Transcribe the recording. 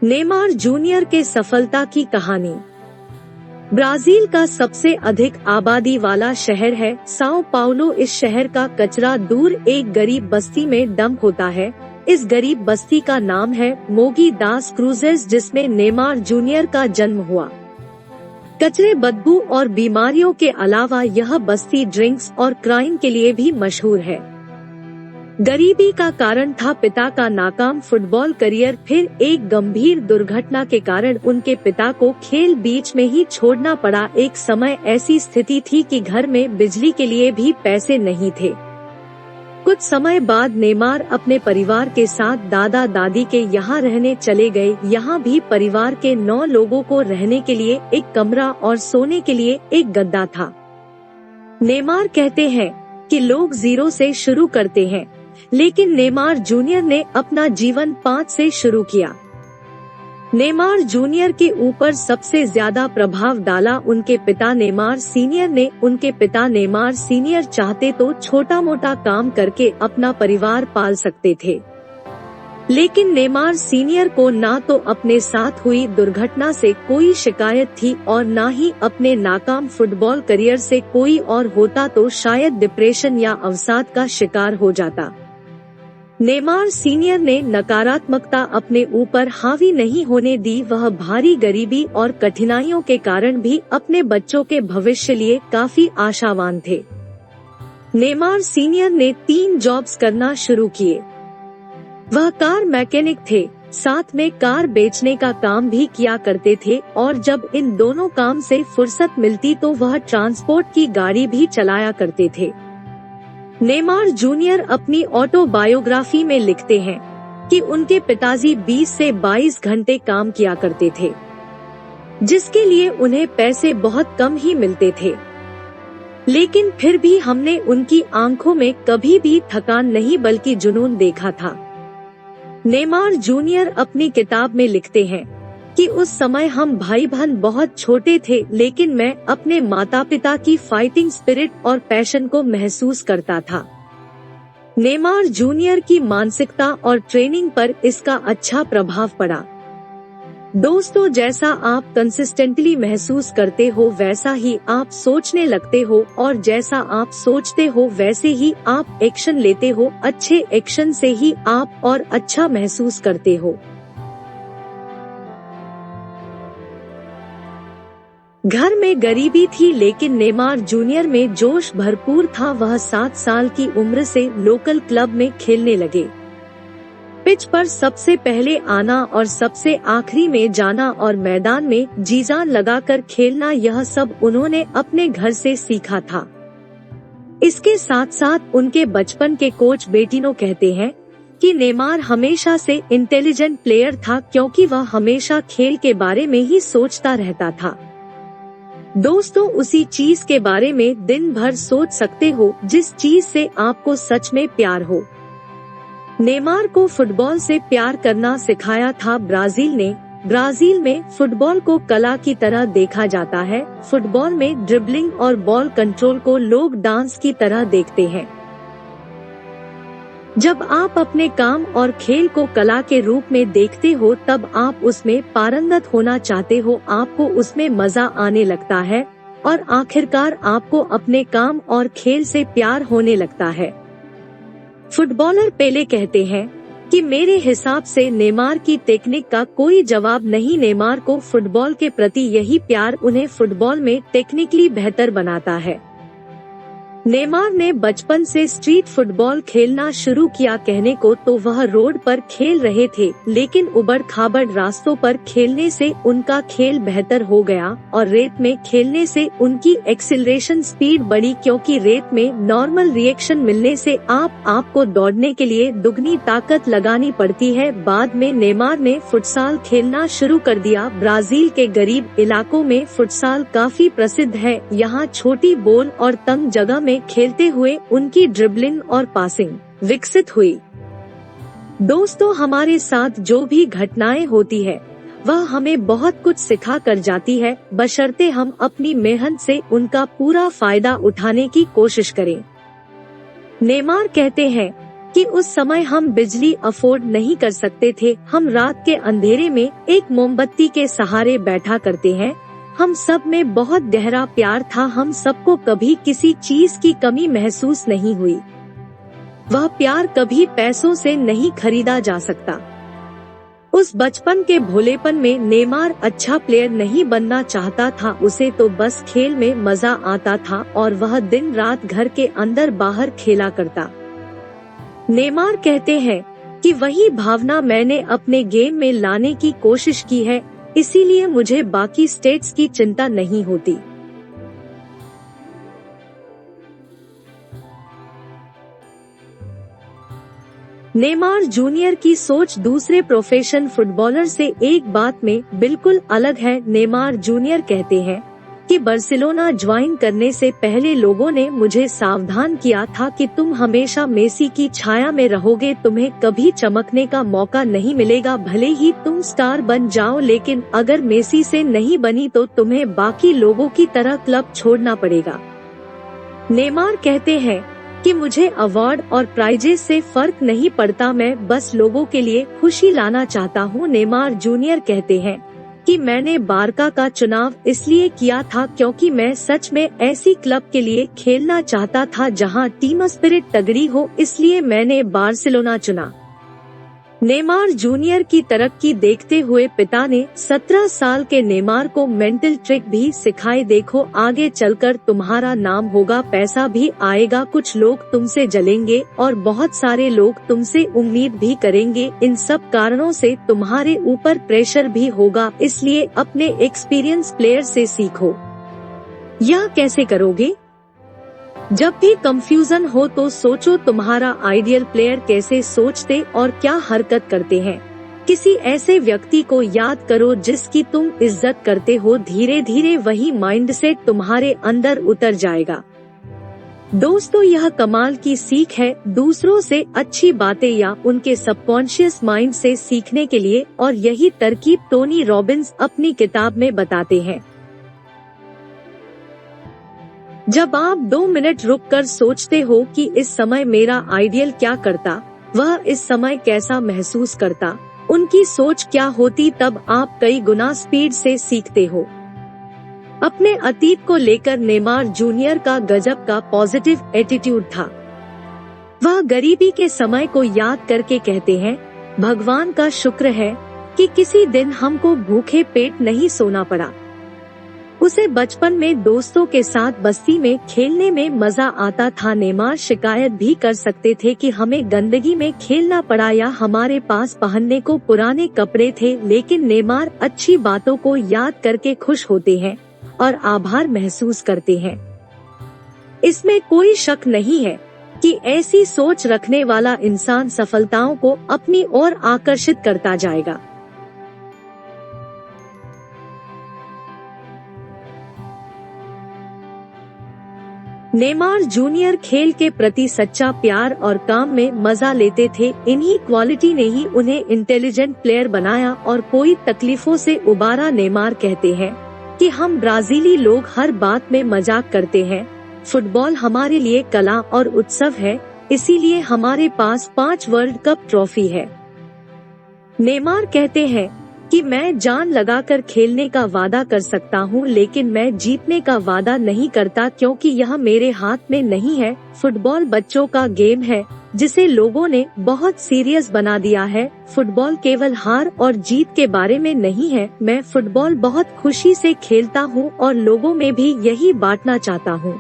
Neymar junior के सफलता की कहानी। ब्राजील का सबसे अधिक आबादी वाला शहर है साओ पाउलो। इस शहर का कचरा दूर एक गरीब बस्ती में डंप होता है। इस गरीब बस्ती का नाम है मोगी दास क्रूजेस, जिसमें नेमार जूनियर का जन्म हुआ। कचरे, बदबू और बीमारियों के अलावा यह बस्ती ड्रिंक्स और क्राइम के लिए भी मशहूर है। गरीबी का कारण था पिता का नाकाम फुटबॉल करियर। फिर एक गंभीर दुर्घटना के कारण उनके पिता को खेल बीच में ही छोड़ना पड़ा। एक समय ऐसी स्थिति थी कि घर में बिजली के लिए भी पैसे नहीं थे। कुछ समय बाद नेमार अपने परिवार के साथ दादा दादी के यहाँ रहने चले गए। यहाँ भी परिवार के 9 लोगों को रहने के लिए एक कमरा और सोने के लिए एक गद्दा था। नेमार कहते हैं कि लोग 0 से शुरू करते हैं, लेकिन नेमार जूनियर ने अपना जीवन 5 से शुरू किया। नेमार जूनियर के ऊपर सबसे ज्यादा प्रभाव डाला उनके पिता नेमार सीनियर ने। उनके पिता नेमार सीनियर चाहते तो छोटा मोटा काम करके अपना परिवार पाल सकते थे, लेकिन नेमार सीनियर को ना तो अपने साथ हुई दुर्घटना से कोई शिकायत थी और ना ही अपने नाकाम फुटबॉल करियर से। कोई और होता तो शायद डिप्रेशन या अवसाद का शिकार हो जाता। नेमार सीनियर ने नकारात्मकता अपने ऊपर हावी नहीं होने दी। वह भारी गरीबी और कठिनाइयों के कारण भी अपने बच्चों के भविष्य लिए काफी आशावान थे। नेमार सीनियर ने 3 जॉब्स करना शुरू किए। वह कार मैकेनिक थे, साथ में कार बेचने का काम भी किया करते थे, और जब इन दोनों काम से फुर्सत मिलती तो वह ट्रांसपोर्ट की गाड़ी भी चलाया करते थे। नेमार जूनियर अपनी ऑटोबायोग्राफी में लिखते हैं कि उनके पिताजी 20 से 22 घंटे काम किया करते थे, जिसके लिए उन्हें पैसे बहुत कम ही मिलते थे, लेकिन फिर भी हमने उनकी आंखों में कभी भी थकान नहीं बल्कि जुनून देखा था। नेमार जूनियर अपनी किताब में लिखते हैं कि उस समय हम भाई बहन बहुत छोटे थे, लेकिन मैं अपने माता पिता की फाइटिंग स्पिरिट और पैशन को महसूस करता था। नेमार जूनियर की मानसिकता और ट्रेनिंग पर इसका अच्छा प्रभाव पड़ा। दोस्तों, जैसा आप कंसिस्टेंटली महसूस करते हो वैसा ही आप सोचने लगते हो, और जैसा आप सोचते हो वैसे ही आप एक्शन लेते हो। अच्छे एक्शन से ही आप और अच्छा महसूस करते हो। घर में गरीबी थी, लेकिन नेमार जूनियर में जोश भरपूर था। वह 7 साल की उम्र से लोकल क्लब में खेलने लगे। पिच पर सबसे पहले आना और सबसे आखिरी में जाना और मैदान में जी जान लगाकर खेलना, यह सब उन्होंने अपने घर से सीखा था। इसके साथ साथ उनके बचपन के कोच बेटिनो कहते हैं कि नेमार हमेशा से इंटेलिजेंट प्लेयर था, क्योंकि वह हमेशा खेल के बारे में ही सोचता रहता था। दोस्तों, उसी चीज के बारे में दिन भर सोच सकते हो जिस चीज से आपको सच में प्यार हो। नेमार को फुटबॉल से प्यार करना सिखाया था ब्राजील ने। ब्राजील में फुटबॉल को कला की तरह देखा जाता है। फुटबॉल में ड्रिबलिंग और बॉल कंट्रोल को लोग डांस की तरह देखते हैं। जब आप अपने काम और खेल को कला के रूप में देखते हो तब आप उसमें पारंगत होना चाहते हो, आपको उसमें मजा आने लगता है और आखिरकार आपको अपने काम और खेल से प्यार होने लगता है। फुटबॉलर पेले कहते हैं कि मेरे हिसाब से नेमार की टेक्निक का कोई जवाब नहीं। नेमार को फुटबॉल के प्रति यही प्यार उन्हें फुटबॉल में टेक्निकली बेहतर बनाता है। नेमार ने बचपन से स्ट्रीट फुटबॉल खेलना शुरू किया। कहने को तो वह रोड पर खेल रहे थे, लेकिन उबड़-खाबड़ रास्तों पर खेलने से उनका खेल बेहतर हो गया और रेत में खेलने से उनकी एक्सीलरेशन स्पीड बढ़ी, क्योंकि रेत में नॉर्मल रिएक्शन मिलने से आपको दौड़ने के लिए दुगनी ताकत लगानी पड़ती है। बाद में नेमार ने फुटसाल खेलना शुरू कर दिया। ब्राजील के गरीब इलाकों में फुटसाल काफी प्रसिद्ध है। यहाँ छोटी बॉल और तंग जगह में खेलते हुए उनकी ड्रिबलिंग और पासिंग विकसित हुई। दोस्तों, हमारे साथ जो भी घटनाएं होती है वह हमें बहुत कुछ सिखा कर जाती है, बशर्ते हम अपनी मेहनत से उनका पूरा फायदा उठाने की कोशिश करें। नेमार कहते हैं कि उस समय हम बिजली अफोर्ड नहीं कर सकते थे। हम रात के अंधेरे में एक मोमबत्ती के सहारे बैठा करते हैं। हम सब में बहुत गहरा प्यार था। हम सबको कभी किसी चीज की कमी महसूस नहीं हुई। वह प्यार कभी पैसों से नहीं खरीदा जा सकता। उस बचपन के भोलेपन में नेमार अच्छा प्लेयर नहीं बनना चाहता था, उसे तो बस खेल में मजा आता था और वह दिन रात घर के अंदर बाहर खेला करता। नेमार कहते हैं कि वही भावना मैंने अपने गेम में लाने की कोशिश की है, इसीलिए मुझे बाकी स्टेट्स की चिंता नहीं होती। नेमार जूनियर की सोच दूसरे प्रोफेशनल फुटबॉलर से एक बात में बिल्कुल अलग है। नेमार जूनियर कहते हैं कि बार्सिलोना ज्वाइन करने से पहले लोगों ने मुझे सावधान किया था कि तुम हमेशा मेसी की छाया में रहोगे, तुम्हें कभी चमकने का मौका नहीं मिलेगा। भले ही तुम स्टार बन जाओ, लेकिन अगर मेसी से नहीं बनी तो तुम्हें बाकी लोगों की तरह क्लब छोड़ना पड़ेगा। नेमार कहते हैं कि मुझे अवार्ड और प्राइजेस से फर्क नहीं पड़ता, मैं बस लोगों के लिए खुशी लाना चाहता हूँ। नेमार जूनियर कहते हैं कि मैंने बारका का चुनाव इसलिए किया था क्योंकि मैं सच में ऐसी क्लब के लिए खेलना चाहता था जहां टीम स्पिरिट तगड़ी हो, इसलिए मैंने बार्सिलोना चुना। नेमार जूनियर की तरक्की देखते हुए पिता ने 17 साल के नेमार को मेंटल ट्रिक भी सिखाए। देखो, आगे चलकर तुम्हारा नाम होगा, पैसा भी आएगा, कुछ लोग तुमसे जलेंगे और बहुत सारे लोग तुमसे उम्मीद भी करेंगे। इन सब कारणों से तुम्हारे ऊपर प्रेशर भी होगा, इसलिए अपने एक्सपीरियंस प्लेयर से सीखो। यह कैसे करोगे? जब भी कंफ्यूजन हो तो सोचो तुम्हारा आइडियल प्लेयर कैसे सोचते और क्या हरकत करते हैं। किसी ऐसे व्यक्ति को याद करो जिसकी तुम इज्जत करते हो, धीरे धीरे वही माइंडसेट तुम्हारे अंदर उतर जाएगा। दोस्तों, यह कमाल की सीख है दूसरों से अच्छी बातें या उनके सबकॉन्शियस माइंड से सीखने के लिए, और यही तरकीब टोनी रॉबिन्स अपनी किताब में बताते हैं। जब आप 2 मिनट रुककर सोचते हो कि इस समय मेरा आइडियल क्या करता, वह इस समय कैसा महसूस करता, उनकी सोच क्या होती, तब आप कई गुना स्पीड से सीखते हो। अपने अतीत को लेकर नेमार जूनियर का गजब का पॉजिटिव एटीट्यूड था। वह गरीबी के समय को याद करके कहते हैं, भगवान का शुक्र है कि किसी दिन हमको भूखे पेट नहीं सोना पड़ा। उसे बचपन में दोस्तों के साथ बस्ती में खेलने में मजा आता था। नेमार शिकायत भी कर सकते थे कि हमें गंदगी में खेलना पड़ा या हमारे पास पहनने को पुराने कपड़े थे, लेकिन नेमार अच्छी बातों को याद करके खुश होते हैं और आभार महसूस करते हैं। इसमें कोई शक नहीं है कि ऐसी सोच रखने वाला इंसान सफलताओं को अपनी ओर आकर्षित करता जाएगा। नेमार जूनियर खेल के प्रति सच्चा प्यार और काम में मजा लेते थे। इन्हीं क्वालिटी ने ही उन्हें इंटेलिजेंट प्लेयर बनाया और कोई तकलीफों से उबारा। नेमार कहते हैं कि हम ब्राजीली लोग हर बात में मजाक करते हैं। फुटबॉल हमारे लिए कला और उत्सव है, इसीलिए हमारे पास 5 वर्ल्ड कप ट्रॉफी है। नेमार कहते हैं कि मैं जान लगाकर खेलने का वादा कर सकता हूं, लेकिन मैं जीतने का वादा नहीं करता क्योंकि यह मेरे हाथ में नहीं है। फुटबॉल बच्चों का गेम है जिसे लोगों ने बहुत सीरियस बना दिया है। फुटबॉल केवल हार और जीत के बारे में नहीं है। मैं फुटबॉल बहुत खुशी से खेलता हूं और लोगों में भी यही बांटना चाहता हूं।